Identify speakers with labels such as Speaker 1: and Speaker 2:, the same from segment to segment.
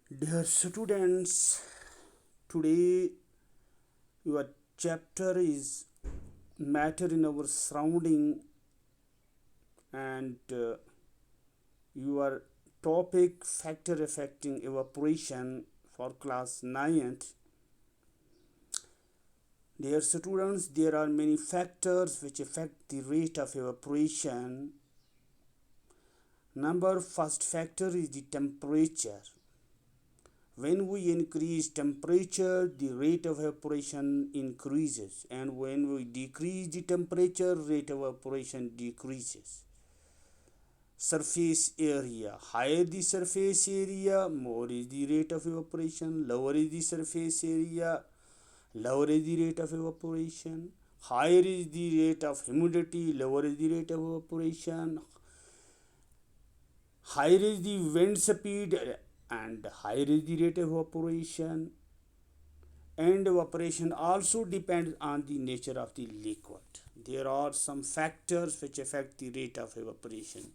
Speaker 1: Dear students, today your chapter is matter in our surrounding and your topic factor affecting evaporation for class 9th. Dear students, there are many factors which affect the rate of evaporation. Number first factor is the temperature. When we increase temperature, the rate of evaporation increases, and when we decrease the temperature, rate of evaporation decreases. Surface area: higher the surface area, more is the rate of evaporation. Lower is the surface area, lower is the rate of evaporation. Higher is the rate of humidity, lower is the rate of evaporation. Higher is the wind speed and higher is the rate of evaporation. And evaporation also depends on the nature of the liquid. There are some factors which affect the rate of evaporation.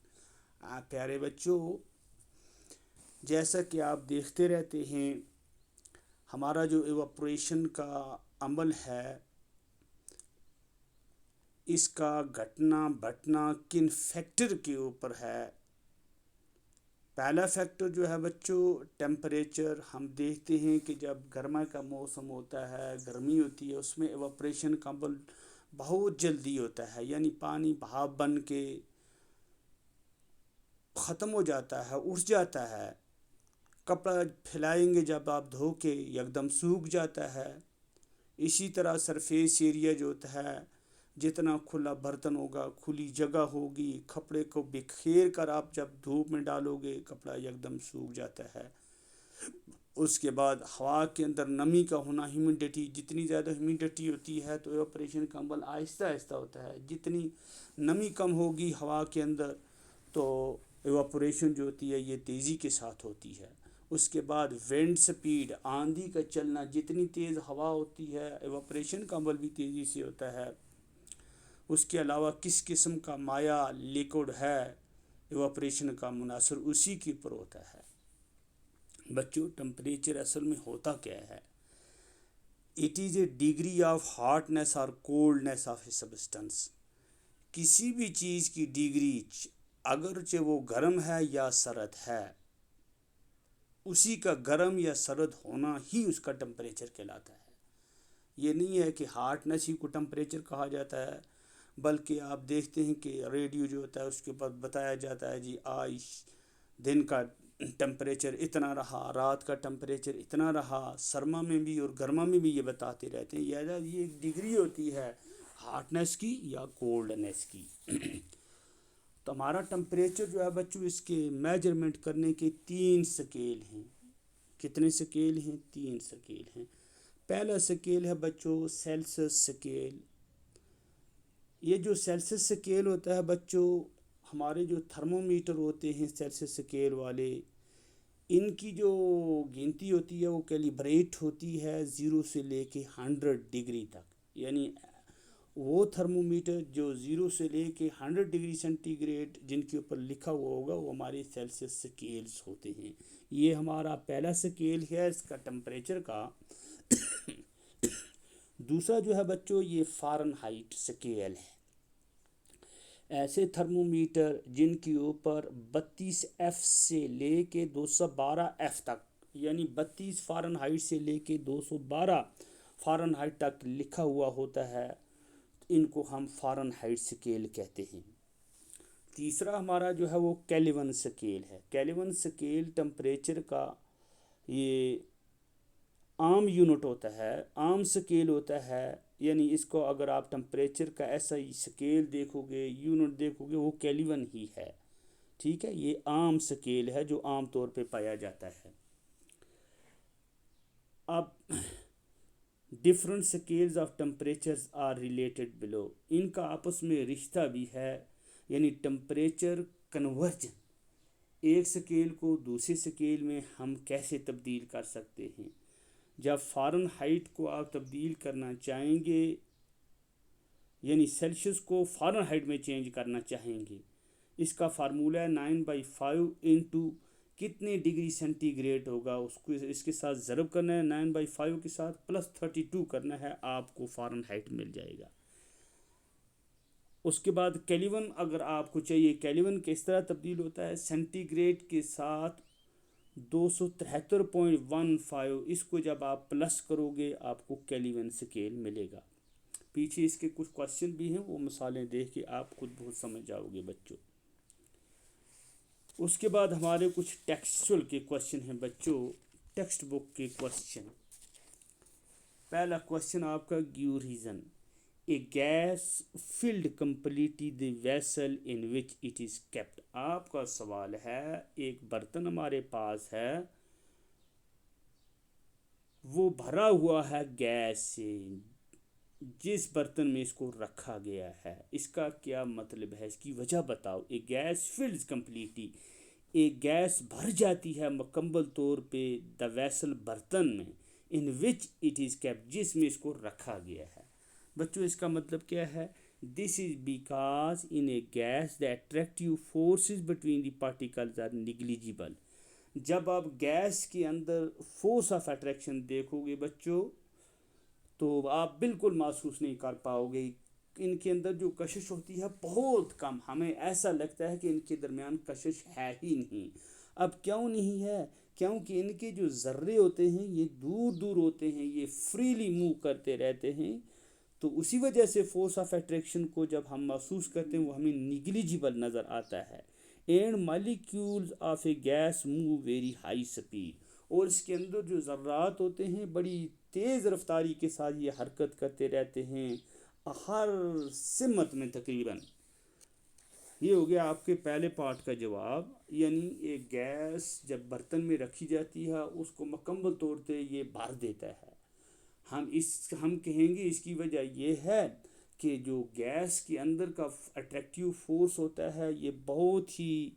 Speaker 1: प्यारे बच्चों, जैसा कि आप देखते रहते हैं, हमारा जो एवापोरेशन का अमल है, इसका घटना बढ़ना किन फैक्टर के ऊपर है। पहला फैक्टर जो है बच्चों, टेम्परेचर। हम देखते हैं कि जब गर्मा का मौसम होता है, गर्मी होती है, उसमें एवापोरेशन का अमल बहुत जल्दी होता है, यानी पानी भाप बन के ख़त्म हो जाता है, उठ जाता है। कपड़ा फैलाएंगे जब आप धो के, एकदम सूख जाता है। इसी तरह सरफेस एरिया जो होता है, जितना खुला बर्तन होगा, खुली जगह होगी, कपड़े को बिखेर कर आप जब धूप में डालोगे, कपड़ा एकदम सूख जाता है। उसके बाद हवा के अंदर नमी का होना, ह्यूमिडिटी, जितनी ज़्यादा ह्यूमिडिटी होती है तो एवापोरेशन का अमल आहिस्ता आहिस्ता होता है। जितनी नमी कम होगी हवा के अंदर तो एवापोरेशन जो होती है ये तेज़ी के साथ होती है। उसके बाद विंड स्पीड, आंधी का चलना, जितनी तेज़ हवा होती है एवापोरेशन का अमल भी तेज़ी से होता है। उसके अलावा किस किस्म का माया लिक्विड है, एवापोरेशन का मुनासर उसी के ऊपर होता है। बच्चों, टेम्परेचर असल में होता क्या है? It is a degree of hotness और कोल्डनेस ऑफ ए सब्सटेंस। किसी भी चीज़ की डिग्री, अगरचे वो गर्म है या सर्द है, उसी का गर्म या सर्द होना ही उसका टेम्परेचर कहलाता है। ये नहीं है कि हार्डनेस ही को टेम्परेचर कहा जाता है, बल्कि आप देखते हैं कि रेडियो जो होता है उसके ऊपर बताया जाता है जी आज दिन का टेम्परेचर इतना रहा, रात का टेम्परेचर इतना रहा। सरमा में भी और गर्मा में भी ये बताते रहते हैं। ये एक डिग्री होती है हार्डनेस की या कोल्डनेस की। तो हमारा टेम्परेचर जो है बच्चों, इसके मेजरमेंट करने के 3 स्केल हैं। कितने स्केल हैं? 3 स्केल हैं। पहला स्केल है बच्चों सेल्सियस स्केल। ये जो सेल्सियस स्केल होता है बच्चों, हमारे जो थर्मोमीटर होते हैं सेल्सियस स्केल वाले, इनकी जो गिनती होती है वो कैलिब्रेट होती है 0 से लेके 100 डिग्री तक। यानी वो थर्मोमीटर जो 0 से लेके 100 डिग्री सेंटीग्रेड जिनके ऊपर लिखा हुआ होगा वो हमारे सेल्सियस स्केल्स होते हैं। ये हमारा पहला स्केल है इसका टेम्परेचर का। दूसरा जो है बच्चों ये फ़ारेनहाइट स्केल है। ऐसे थर्मोमीटर जिनके ऊपर 32 F से लेके 212 F तक, यानी 32 फ़ारेनहाइट से लेके 212 फ़ारेनहाइट तक लिखा हुआ होता है, इनको हम फ़ारेनहाइट स्केल कहते हैं। तीसरा हमारा जो है वो केल्विन स्केल है। केल्विन स्केल टेम्परेचर का ये आम यूनिट होता है, आम स्केल होता है। यानी इसको अगर आप टेम्परेचर का ऐसा ही स्केल देखोगे, यूनिट देखोगे, वो केल्विन ही है। ठीक है, ये आम स्केल है जो आम तौर पे पाया जाता है। अब different scales of temperatures are related below. इनका आपस में रिश्ता भी है, यानी टेम्परेचर कन्वर्जन, एक स्केल को दूसरे स्केल में हम कैसे तब्दील कर सकते हैं। जब फ़ारेनहाइट को आप तब्दील करना चाहेंगे, यानी सेल्सियस को फ़ारेनहाइट में चेंज करना चाहेंगे, इसका फार्मूला है 9/5 इंटू कितने डिग्री सेंटीग्रेड होगा उसको इसके साथ ज़रब करना है 9/5 के साथ प्लस 32 करना है, आपको फ़ारेनहाइट मिल जाएगा। उसके बाद केल्विन अगर आपको चाहिए, केल्विन किस तरह तब्दील होता है, सेंटीग्रेड के साथ 273.15, इसको जब आप प्लस करोगे आपको केल्विन स्केल मिलेगा। पीछे इसके कुछ क्वेश्चन भी हैं, वो मिसालें देख के आप खुद बहुत समझ जाओगे बच्चों। उसके बाद हमारे कुछ टेक्सचुअल के क्वेश्चन हैं बच्चों, टेक्स्ट बुक के क्वेश्चन। पहला क्वेश्चन आपका give reason, A gas filled completely the vessel in which it is kept. आपका सवाल है एक बर्तन हमारे पास है, वो भरा हुआ है गैस से, जिस बर्तन में इसको रखा गया है, इसका क्या मतलब है, इसकी वजह बताओ। ए गैस फिल्ड कम्प्लीटली, एक गैस भर जाती है मुकम्मल तौर पे द वेसल बर्तन में, इन विच इट इज़ केप्ट, जिसमें इसको रखा गया है। बच्चों इसका मतलब क्या है, this is because in a gas the attractive forces between the particles are negligible. जब आप गैस के अंदर फोर्स ऑफ अट्रैक्शन देखोगे बच्चों, तो आप बिल्कुल महसूस नहीं कर पाओगे। इनके अंदर जो कशिश होती है बहुत कम, हमें ऐसा लगता है कि इनके दरमियान कशिश है ही नहीं। अब क्यों नहीं है, क्योंकि इनके जो ज़र्रे होते हैं ये दूर दूर होते हैं, ये फ्रीली मूव करते रहते हैं, तो उसी वजह से फोर्स ऑफ अट्रैक्शन को जब हम महसूस करते हैं वो हमें निग्लिजिबल नज़र आता है। And molecules of A gas move very high speed, और इसके अंदर जो ज़र्रात होते हैं बड़ी तेज़ रफ्तारी के साथ ये हरकत करते रहते हैं हर सिमत में तकरीबन। ये हो गया आपके पहले पार्ट का जवाब, यानी एक गैस जब बर्तन में रखी जाती है उसको मुकम्मल तौर पे ये भर देता है। हम कहेंगे इसकी वजह ये है कि जो गैस के अंदर का अट्रैक्टिव फोर्स होता है ये बहुत ही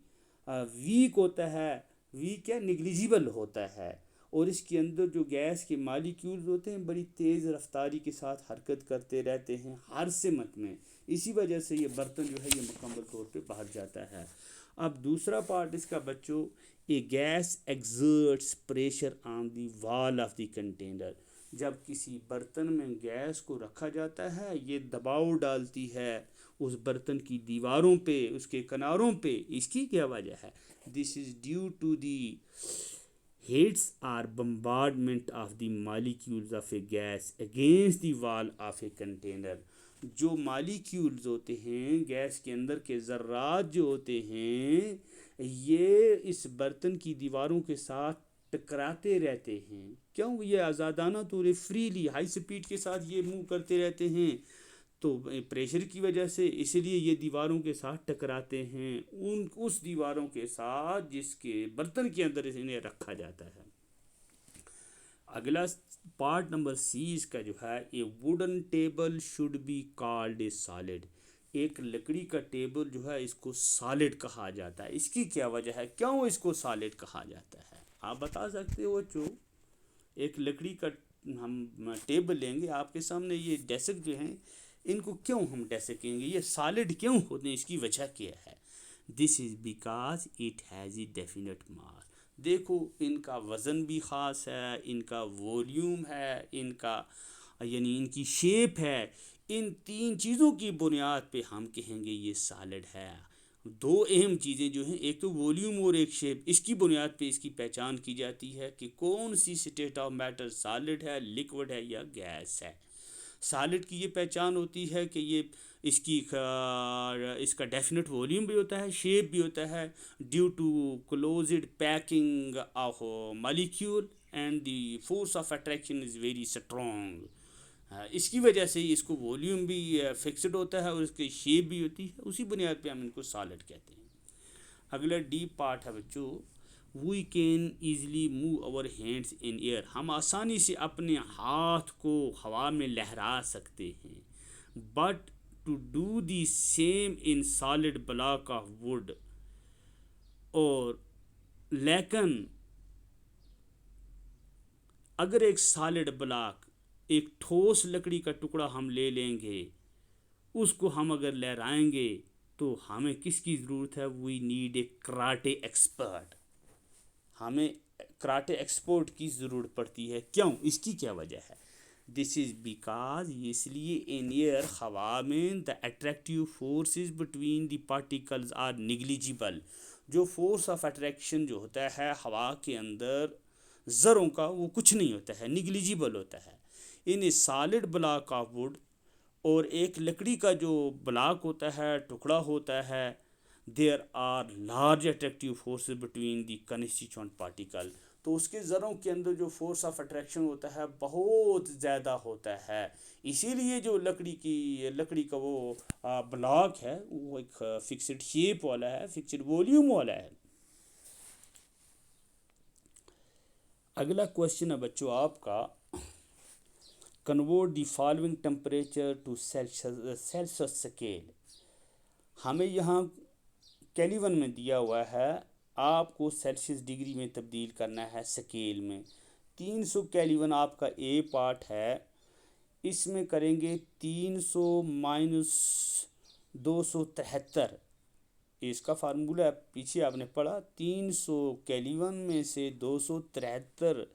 Speaker 1: वीक होता है, वीक या निग्लिजिबल होता है, और इसके अंदर जो गैस के मालिक्यूल्स होते हैं बड़ी तेज़ रफ्तारी के साथ हरकत करते रहते हैं हर सिमत में। इसी वजह से ये बर्तन जो है ये मुकम्मल तौर पे बाहर जाता है। अब दूसरा पार्ट इसका बच्चों, a gas exerts pressure on the wall of the container. जब किसी बर्तन में गैस को रखा जाता है ये दबाव डालती है उस बर्तन की दीवारों पे, उसके किनारों पे। इसकी क्या वजह है, this is due to the heats or bombardment of the molecules of a gas against the wall of a container। जो मालिक्यूल्स होते हैं गैस के अंदर के ज़र्रात जो होते हैं ये इस बर्तन की दीवारों के साथ टकराते रहते हैं। क्यों, ये आज़ादाना तौर फ्रीली हाई स्पीड के साथ ये मूव करते रहते हैं, तो प्रेशर की वजह से इसलिए ये दीवारों के साथ टकराते हैं, उस दीवारों के साथ जिसके बर्तन के अंदर इन्हें रखा जाता है। अगला पार्ट नंबर सी इसका जो है, ए wooden table should be called a solid. एक लकड़ी का टेबल जो है इसको सॉलिड कहा जाता है। इसकी क्या वजह है, क्यों इसको सॉलिड कहा जाता है, आप बता सकते हो बच्चों। एक लकड़ी का हम टेबल लेंगे, आपके सामने ये डेस्क जो हैं इनको क्यों हम डेस्केंगे, ये सॉलिड क्यों होते हैं, इसकी वजह क्या है। This is because it has a definite मास। देखो इनका वज़न भी ख़ास है, इनका वॉल्यूम है, इनका यानी इनकी शेप है। इन तीन चीज़ों की बुनियाद पे हम कहेंगे ये सॉलिड है। दो अहम चीज़ें जो हैं, एक तो वॉल्यूम और एक शेप, इसकी बुनियाद पे इसकी पहचान की जाती है कि कौन सी स्टेट ऑफ मैटर सॉलिड है, लिक्विड है या गैस है। सॉलिड की ये पहचान होती है कि ये इसका डेफिनेट वॉल्यूम भी होता है, शेप भी होता है, due to closed packing of molecule and the force of attraction is very strong. इसकी वजह से इसको वॉल्यूम भी फिक्स्ड होता है और इसकी शेप भी होती है, उसी बुनियाद पे हम इनको सॉलिड कहते हैं। अगला डीप पार्ट है बच्चों, we can easily move our hands in air. हम आसानी से अपने हाथ को हवा में लहरा सकते हैं, but to do the same in solid block of wood. और लेकिन अगर एक सॉलिड ब्लॉक, एक ठोस लकड़ी का टुकड़ा हम ले लेंगे, उसको हम अगर लहराएंगे तो हमें किसकी ज़रूरत है, we need a karate expert. हमें कराटे एक्सपोर्ट की ज़रूरत पड़ती है। क्यों? इसकी क्या वजह है? दिस इज़ बिकॉज, इसलिए इन एयर, हवा में, the attractive forces between the particles are negligible. जो फोर्स ऑफ अट्रैक्शन जो होता है हवा के अंदर ज़रों का, वो कुछ नहीं होता है, निग्लिजिबल होता है। In a solid block of wood, और एक लकड़ी का जो ब्लॉक होता है, टुकड़ा होता है, there are large attractive forces between the constituent particle. तो उसके ज़रों के अंदर जो फोर्स ऑफ अट्रैक्शन होता है बहुत ज़्यादा होता है। इसीलिए जो लकड़ी का वो ब्लॉक है वो एक फिक्स्ड शेप वाला है, फिक्स्ड वॉल्यूम वाला है। अगला क्वेश्चन है बच्चों आपका, convert the following temperature to Celsius scale. हमें यहाँ केल्विन में दिया हुआ है, आपको सेल्सियस डिग्री में तब्दील करना है स्केल में। 300 केल्विन आपका ए पार्ट है, इसमें करेंगे 300 माइनस 273। इसका फार्मूला पीछे आपने पढ़ा, 300 केल्विन में से 273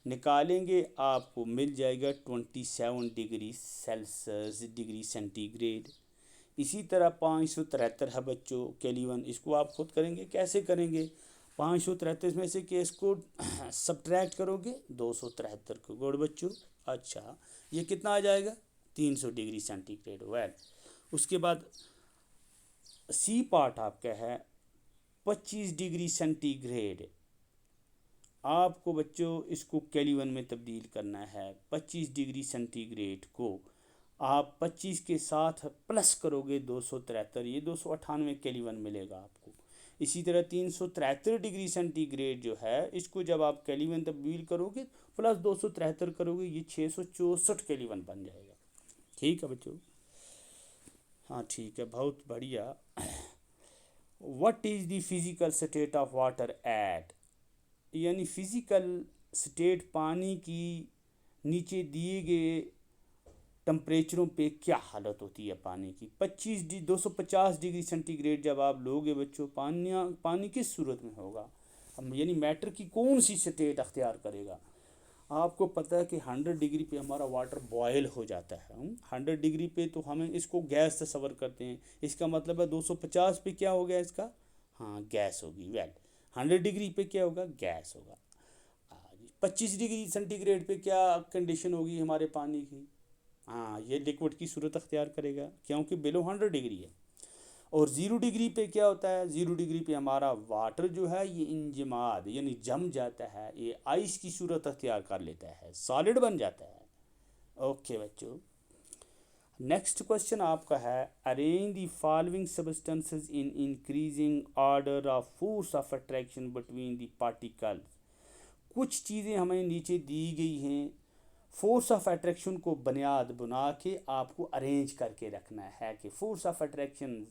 Speaker 1: निकालेंगे, आपको मिल जाएगा 27 डिग्री सेल्सियस, डिग्री सेंटीग्रेड। इसी तरह 573 है बच्चों केल्विन, इसको आप खुद करेंगे। कैसे करेंगे? 573 में से केस को सब्ट्रैक्ट करोगे, 273 को। गुड बच्चों। अच्छा, ये कितना आ जाएगा? 300 डिग्री सेंटीग्रेड। वेल, उसके बाद सी पार्ट आपका है 25 डिग्री सेंटीग्रेड। आपको बच्चों इसको केल्विन में तब्दील करना है। 25 डिग्री सेंटीग्रेड को आप 25 के साथ प्लस करोगे 273, ये 298 केल्विन मिलेगा आपको। इसी तरह 373 डिग्री सेंटीग्रेड जो है, इसको जब आप केल्विन तब्दील करोगे प्लस 273 करोगे, ये 664 केल्विन बन जाएगा। ठीक है बच्चों? हाँ ठीक है, बहुत बढ़िया। What is the physical state of water at, यानी फिजिकल स्टेट पानी की नीचे दिए गए टेम्परेचरों पे क्या हालत होती है पानी की। 250 डिग्री सेंटीग्रेड जब आप लोगे बच्चों, पानी किस सूरत में होगा, यानी मैटर की कौन सी स्टेट अख्तियार करेगा। आपको पता है कि 100 डिग्री पे हमारा वाटर बॉयल हो जाता है। 100 डिग्री पे तो हमें इसको गैस तस्वर करते हैं, इसका मतलब है 250 पे क्या हो गया इसका? हाँ, गैस होगी। वेल, 100 डिग्री पे क्या होगा? गैस होगा। 25 डिग्री सेंटीग्रेड पे क्या कंडीशन होगी हमारे पानी की? हाँ, ये लिक्विड की सूरत अख्तियार करेगा, क्योंकि बिलो 100 डिग्री है। और 0 डिग्री पे क्या होता है? 0 डिग्री पे हमारा वाटर जो है ये इंजमाद, यानी जम जाता है, ये आइस की सूरत अख्तियार कर लेता है, सॉलिड बन जाता है। ओके बच्चों, नेक्स्ट क्वेश्चन आपका है, arrange the following substances in increasing order of force of attraction between the particles. कुछ चीज़ें हमें नीचे दी गई हैं, फोर्स ऑफ अट्रैक्शन को बुनियाद बना के आपको अरेंज करके रखना है कि फोर्स ऑफ अट्रैक्शन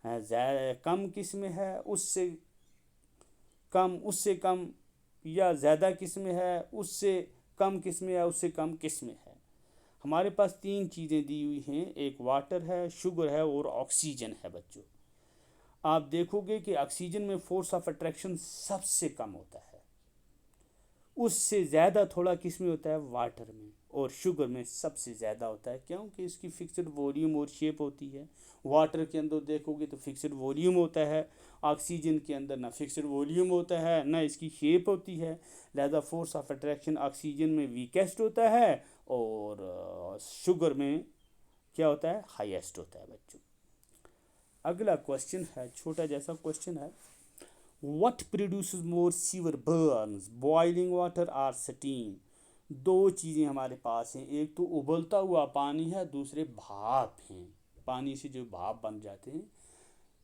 Speaker 1: कम किस में है, उससे कम, या ज़्यादा किस में है, उससे कम किस में है, उससे कम किस में है। हमारे पास 3 चीज़ें दी हुई हैं, एक वाटर है, शुगर है और ऑक्सीजन है बच्चों। आप देखोगे कि ऑक्सीजन में फोर्स ऑफ अट्रैक्शन सबसे कम होता है, उससे ज़्यादा थोड़ा किस में होता है? वाटर में। और शुगर में सबसे ज़्यादा होता है, क्योंकि इसकी फिक्स्ड वॉल्यूम और शेप होती है। वाटर के अंदर देखोगे तो फिक्स्ड वॉल्यूम होता है, ऑक्सीजन के अंदर ना फिक्स्ड वॉल्यूम होता है ना इसकी शेप होती है। लिहाजा फोर्स ऑफ अट्रैक्शन ऑक्सीजन में वीकेस्ट होता है और शुगर में क्या होता है? हाईएस्ट होता है बच्चों। अगला क्वेश्चन है, छोटा जैसा क्वेश्चन है, What produces more severe burns, boiling water or steam? 2 चीज़ें हमारे पास हैं, एक तो उबलता हुआ पानी है, दूसरे भाप हैं, पानी से जो भाप बन जाते हैं।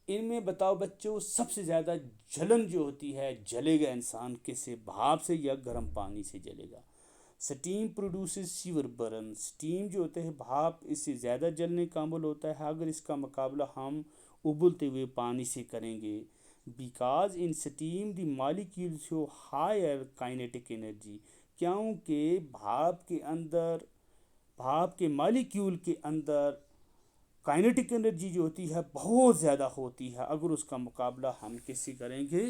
Speaker 1: इनमें बताओ बच्चों, सबसे ज़्यादा जलन जो होती है, जलेगा इंसान किससे? भाप से या गर्म पानी से जलेगा। Steam produces sewer burn, steam जो होता है भाप, इससे ज़्यादा जलने काबिल होता है अगर इसका मुकाबला हम उबलते हुए पानी से करेंगे। Because in steam the molecules show higher kinetic energy, क्योंकि भाप के मॉलिक्यूल के अंदर काइनेटिक एनर्जी जो होती है बहुत ज़्यादा होती है अगर उसका मुकाबला हम किससे करेंगे?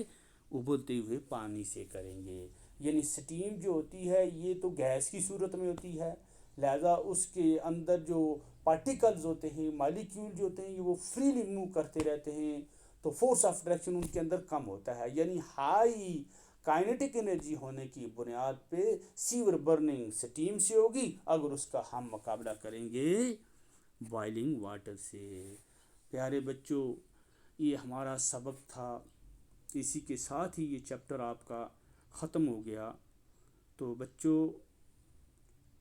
Speaker 1: उबलते हुए पानी से करेंगे। यानी स्टीम जो होती है ये तो गैस की सूरत में होती है, लिहाजा उसके अंदर जो पार्टिकल्स होते हैं, मालिक्यूल जो होते हैं, ये वो फ्रीली मूव करते रहते हैं, तो फोर्स ऑफ डायरेक्शन उनके अंदर कम होता है। यानी हाई काइनेटिक एनर्जी होने की बुनियाद पे सीवर बर्निंग स्टीम से होगी, अगर उसका हम मुकाबला करेंगे बॉइलिंग वाटर से। प्यारे बच्चों, ये हमारा सबक था, इसी के साथ ही ये चैप्टर आपका ख़त्म हो गया। तो बच्चों,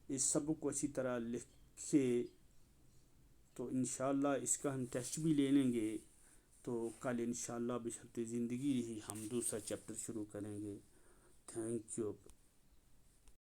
Speaker 1: इस सबक को अच्छी तरह लिखे, तो इंशाल्लाह इसका हम टेस्ट भी ले लेंगे। तो कल इंशाल्लाह बिशर्ते ज़िंदगी ही हम दूसरा चैप्टर शुरू करेंगे। Thank you.